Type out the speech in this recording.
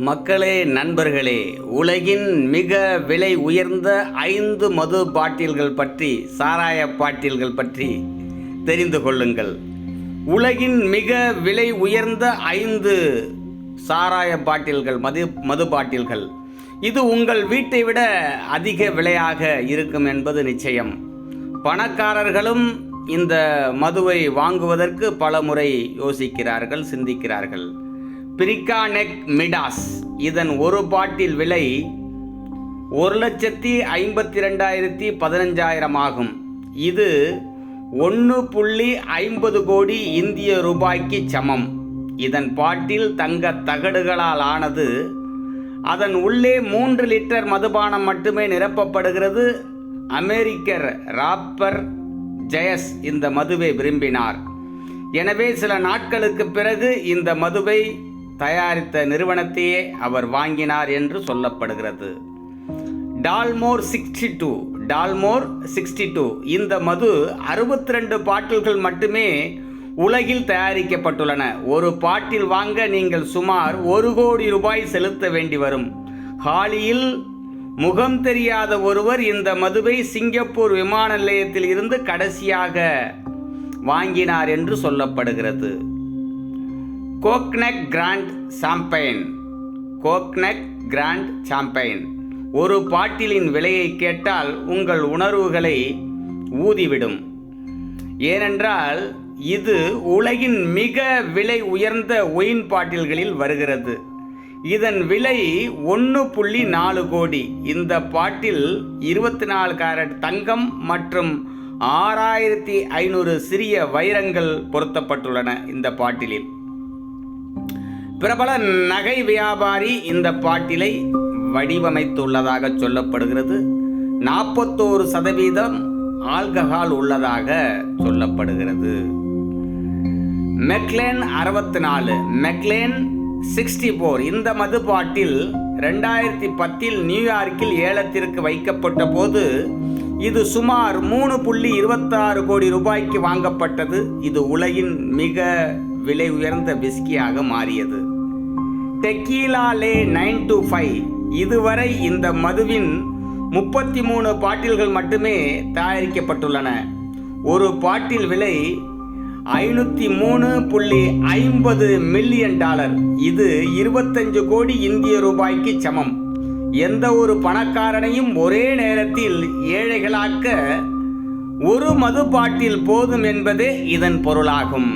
மக்களே, நண்பர்களே, உலகின் மிக விலை உயர்ந்த 5 மது பாட்டில்கள் பற்றி, சாராய பாட்டில்கள் பற்றி தெரிந்து கொள்ளுங்கள். உலகின் மிக விலை உயர்ந்த 5 சாராய பாட்டில்கள், மது பாட்டில்கள். இது உங்கள் வீட்டை விட அதிக விலையாக இருக்கும் என்பது நிச்சயம். பணக்காரர்களும் இந்த மதுவை வாங்குவதற்கு பல முறை யோசிக்கிறார்கள், சிந்திக்கிறார்கள். பிரிக்கானெக் மிடாஸ், இதன் ஒரு பாட்டில் விலை 1,52,15,000 ஆகும். இது 1.50 கோடி இந்திய ரூபாய்க்கு சமம். இதன் பாட்டில் தங்க தகடுகளால் ஆனது. அதன் உள்ளே 3 லிட்டர் மதுபானம் மட்டுமே நிரப்பப்படுகிறது. அமெரிக்கர் ராப்பர் ஜெயஸ் இந்த மதுவை விரும்பினார். எனவே சில நாட்களுக்கு பிறகு இந்த மதுவை தயாரித்த நிறுவனத்தையே அவர் வாங்கினார் என்று சொல்லப்படுகிறது. டால்மோர் 62 இந்த மது 62 பாட்டில்கள் மட்டுமே உலகில் தயாரிக்கப்பட்டுள்ளன. ஒரு பாட்டில் வாங்க நீங்கள் சுமார் 1 கோடி ரூபாய் செலுத்த வேண்டி வரும். ஹாலியில் முகம் தெரியாத ஒருவர் இந்த மதுவை சிங்கப்பூர் விமான நிலையத்தில் இருந்து கடைசியாக வாங்கினார் என்று சொல்லப்படுகிறது. கோக்னெக் கிராண்ட் சாம்பைன் ஒரு பாட்டிலின் விலையை கேட்டால் உங்கள் உணர்வுகளை ஊதிவிடும். ஏனென்றால் இது உலகின் மிக விலை உயர்ந்த ஒயின் பாட்டில்களில் வருகிறது. இதன் விலை 1.4 கோடி. இந்த பாட்டில் 24 கேரட் தங்கம் மற்றும் 6500 சிறிய வைரங்கள் பொருத்தப்பட்டுள்ளன. இந்த பாட்டிலில் பிரபல நகை வியாபாரி இந்த பாட்டிலை வடிவமைத்துள்ளதாக சொல்லப்படுகிறது. 41% ஆல்கஹால் உள்ளதாக சொல்லப்படுகிறது. மெக்லேன் 64, மெக்லேன் 64 இந்த மது பாட்டில் 2010 நியூயார்க்கில் ஏலத்திற்கு வைக்கப்பட்ட போது இது சுமார் 3.26 கோடி ரூபாய்க்கு வாங்கப்பட்டது. இது உலகின் மிக விலை உயர்ந்த விஸ்கியாக மாறியது. டெக்கீலா லே 925 இதுவரை இந்த மதுவின் 33 பாட்டில்கள் மட்டுமே தயாரிக்கப்பட்டுள்ளன. ஒரு பாட்டில் விலை $503.50 மில்லியன். இது 25 கோடி இந்திய ரூபாய்க்கு சமம். எந்த ஒரு பணக்காரனையும் ஒரே நேரத்தில் ஏழைகளாக்க ஒரு மது பாட்டில் போதும் என்பதே இதன் பொருளாகும்.